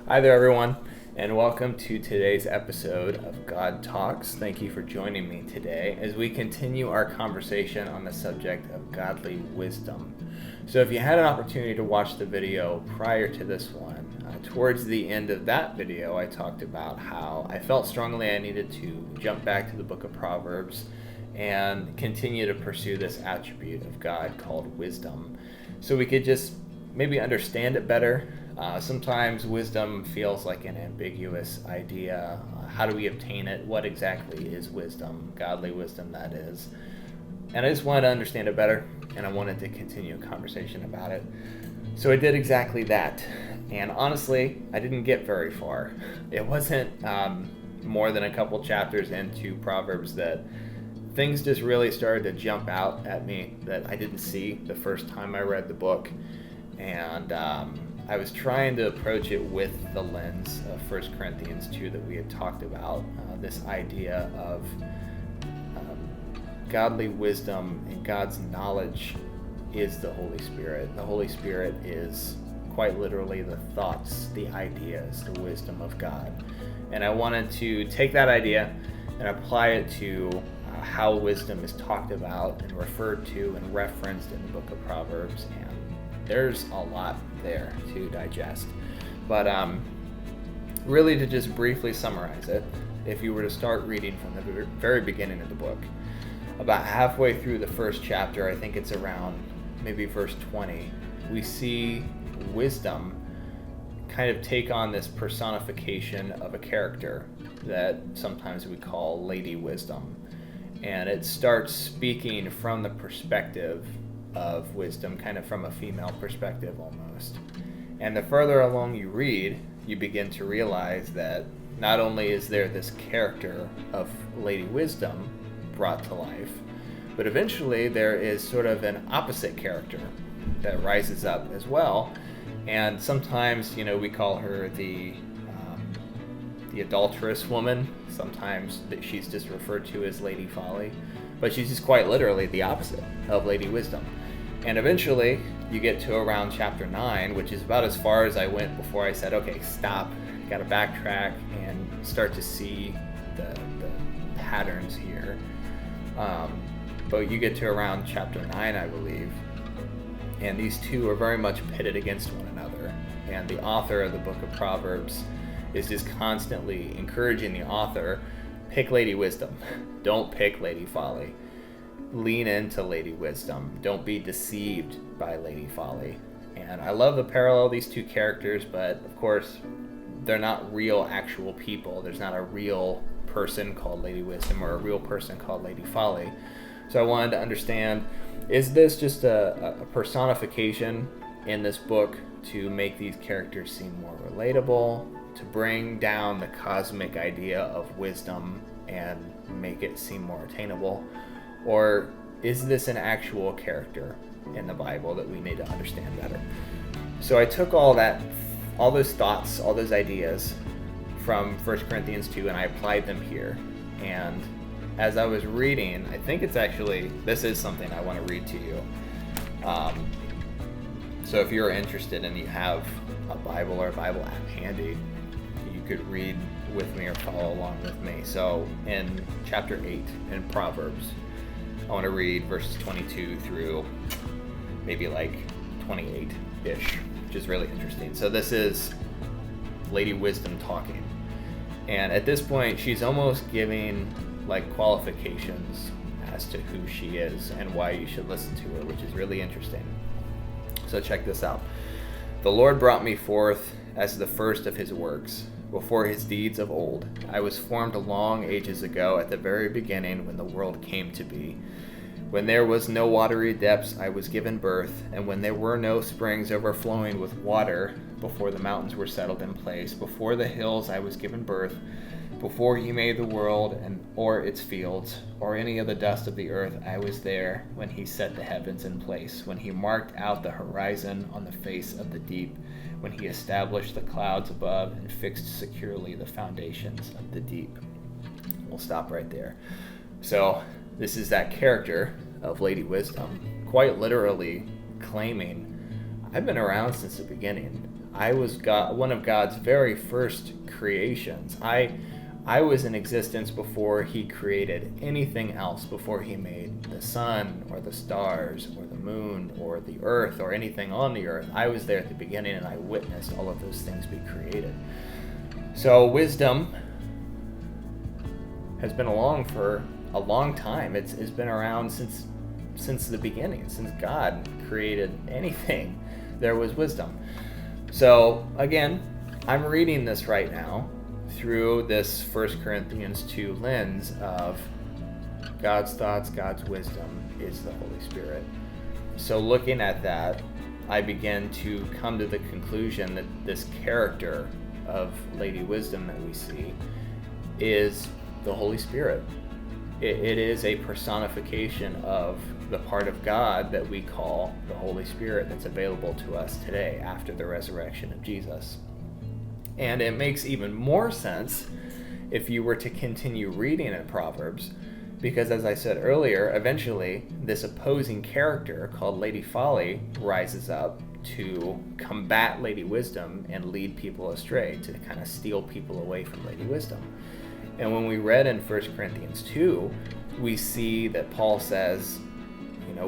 Hi there, everyone, and welcome to today's episode of God Talks. Thank you for joining me today as we continue our conversation on the subject of godly wisdom. So if you had an opportunity to watch the video prior to this one, towards the end of that video, I talked about how I felt strongly I needed to jump back to the book of Proverbs and continue to pursue this attribute of God called wisdom, so we could just maybe understand it better. Sometimes wisdom feels like an ambiguous idea. How do we obtain it? What exactly is wisdom? Godly wisdom, that is. And I just wanted to understand it better, and I wanted to continue a conversation about it. So I did exactly that. And honestly, I didn't get very far. It wasn't more than a couple chapters into Proverbs that things just really started to jump out at me that I didn't see the first time I read the book. And I was trying to approach it with the lens of 1 Corinthians 2 that we had talked about, this idea of godly wisdom and God's knowledge is the Holy Spirit. The Holy Spirit is quite literally the thoughts, the ideas, the wisdom of God. And I wanted to take that idea and apply it to how wisdom is talked about and referred to and referenced in the book of Proverbs. And there's a lot there to digest. But really, to just briefly summarize it, if you were to start reading from the very beginning of the book, about halfway through the first chapter, I think it's around maybe verse 20, we see wisdom kind of take on this personification of a character that sometimes we call Lady Wisdom. And it starts speaking from the perspective of wisdom, kind of from a female perspective almost. And the further along you read, you begin to realize that not only is there this character of Lady Wisdom brought to life, but eventually there is sort of an opposite character that rises up as well. And sometimes, we call her the adulterous woman. Sometimes she's just referred to as Lady Folly, but she's just quite literally the opposite of Lady Wisdom. And eventually you get to around chapter 9, which is about as far as I went before I said, okay, stop, got to backtrack and start to see the patterns here. But you get to around chapter 9, I believe, and these two are very much pitted against one another. And the author of the book of Proverbs is just constantly encouraging the author, pick Lady Wisdom, don't pick Lady Folly. Lean into Lady Wisdom. Don't be deceived by Lady Folly. And I love the parallel of these two characters, but of course, they're not real actual people. There's not a real person called Lady Wisdom or a real person called Lady Folly. So I wanted to understand, is this just a personification in this book to make these characters seem more relatable, to bring down the cosmic idea of wisdom and make it seem more attainable? Or is this an actual character in the Bible that we need to understand better? So I took all those thoughts, all those ideas from 1 Corinthians 2, and I applied them here. And as I was reading, I think this is something I want to read to you. So if you're interested and you have a Bible or a Bible app handy, you could read with me or follow along with me. So in chapter 8 in Proverbs, I want to read verses 22 through maybe like 28-ish, which is really interesting. So this is Lady Wisdom talking. And at this point, she's almost giving like qualifications as to who she is and why you should listen to her, which is really interesting. So check this out. The Lord brought me forth as the first of his works, before his deeds of old. I was formed long ages ago, at the very beginning, when the world came to be. When there was no watery depths, I was given birth, and when there were no springs overflowing with water, before the mountains were settled in place, before the hills I was given birth, before he made the world or its fields, or any of the dust of the earth, I was there when he set the heavens in place, when he marked out the horizon on the face of the deep, when he established the clouds above and fixed securely the foundations of the deep. We'll stop right there. So this is that character of Lady Wisdom, quite literally claiming, I've been around since the beginning. I was one of God's very first creations. I was in existence before he created anything else, before he made the sun or the stars or the moon or the earth or anything on the earth. I was there at the beginning, and I witnessed all of those things be created. So wisdom has been along for a long time. It's been around since the beginning. Since God created anything, there was wisdom. So again, I'm reading this right now through this 1 Corinthians 2 lens of God's thoughts, God's wisdom is the Holy Spirit. So looking at that, I begin to come to the conclusion that this character of Lady Wisdom that we see is the Holy Spirit. It is a personification of the part of God that we call the Holy Spirit that's available to us today after the resurrection of Jesus. And it makes even more sense if you were to continue reading in Proverbs, because as I said earlier, eventually this opposing character called Lady Folly rises up to combat Lady Wisdom and lead people astray, to kind of steal people away from Lady Wisdom. And when we read in 1 Corinthians 2, we see that Paul says,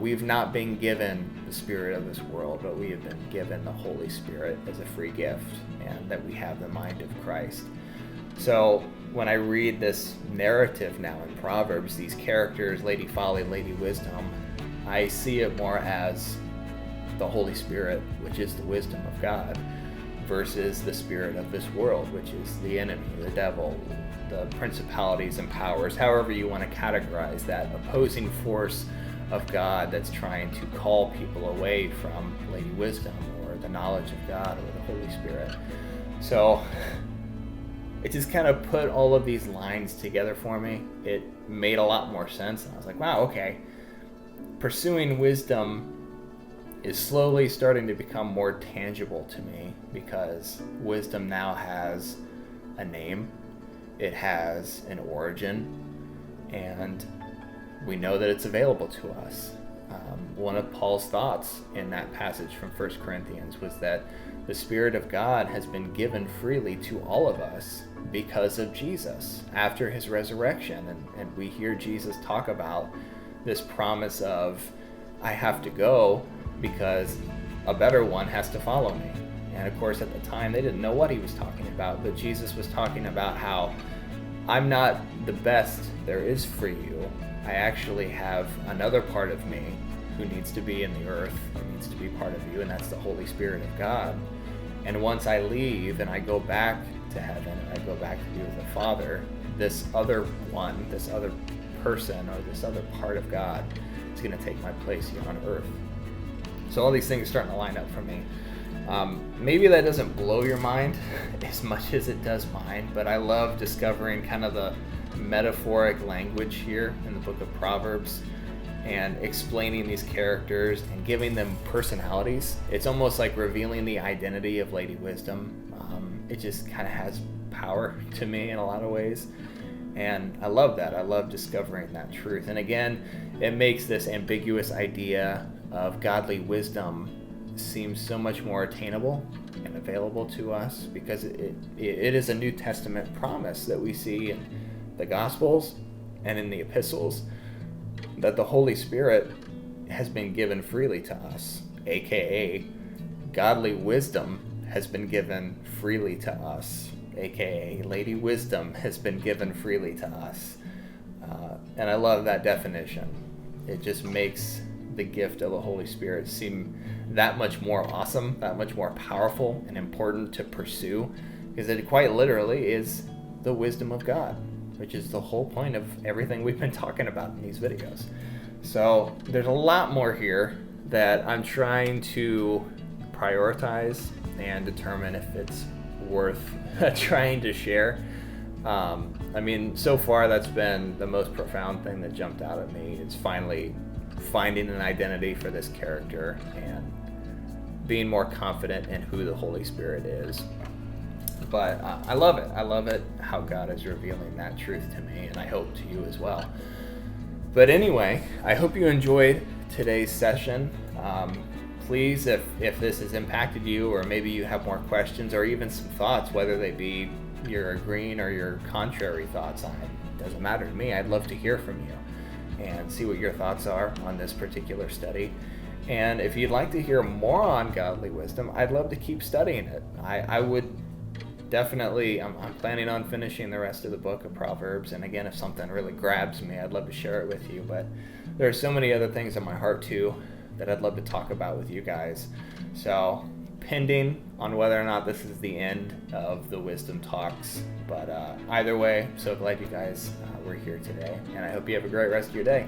we've not been given the spirit of this world, but we have been given the Holy Spirit as a free gift, and that we have the mind of Christ. So when I read this narrative now in Proverbs, these characters, Lady Folly, Lady Wisdom, I see it more as the Holy Spirit, which is the wisdom of God, versus the spirit of this world, which is the enemy, the devil, the principalities and powers, however you want to categorize that opposing force of God that's trying to call people away from Lady Wisdom or the knowledge of God or the Holy Spirit. So it just kind of put all of these lines together for me. It made a lot more sense, and I was like, wow, okay. Pursuing wisdom is slowly starting to become more tangible to me, because wisdom now has a name, it has an origin, and we know that it's available to us. One of Paul's thoughts in that passage from 1 Corinthians was that the Spirit of God has been given freely to all of us because of Jesus after his resurrection. And we hear Jesus talk about this promise of, I have to go because a better one has to follow me. And of course, at the time, they didn't know what he was talking about, but Jesus was talking about how I'm not the best there is for you. I actually have another part of me who needs to be in the earth, who needs to be part of you, and that's the Holy Spirit of God. And once I leave and I go back to heaven and I go back to be with the Father, this other one, this other person, or this other part of God is going to take my place here on earth. So all these things are starting to line up for me. Maybe that doesn't blow your mind as much as it does mine, but I love discovering kind of the metaphoric language here in the book of Proverbs and explaining these characters and giving them personalities. It's almost like revealing the identity of Lady Wisdom. It just kind of has power to me in a lot of ways. And I love that. I love discovering that truth. And again, it makes this ambiguous idea of godly wisdom seem so much more attainable and available to us, because it is a New Testament promise that we see in the Gospels and in the epistles, that the Holy Spirit has been given freely to us, aka godly wisdom has been given freely to us, aka Lady Wisdom has been given freely to us. And I love that definition. It just makes the gift of the Holy Spirit seem that much more awesome, that much more powerful and important to pursue, because it quite literally is the wisdom of God, which is the whole point of everything we've been talking about in these videos. So there's a lot more here that I'm trying to prioritize and determine if it's worth trying to share. So far that's been the most profound thing that jumped out at me, is finally finding an identity for this character and being more confident in who the Holy Spirit is. But I love it. I love it how God is revealing that truth to me, and I hope to you as well. But anyway, I hope you enjoyed today's session. please, if this has impacted you, or maybe you have more questions or even some thoughts, whether they be your agreeing or your contrary thoughts on it, doesn't matter to me. I'd love to hear from you and see what your thoughts are on this particular study. And if you'd like to hear more on godly wisdom, I'd love to keep studying it. I would definitely, I'm planning on finishing the rest of the book of Proverbs, and again, if something really grabs me, I'd love to share it with you. But there are so many other things in my heart too that I'd love to talk about with you guys. So pending on whether or not this is the end of the wisdom talks, but either way, I'm so glad you guys were here today, and I hope you have a great rest of your day.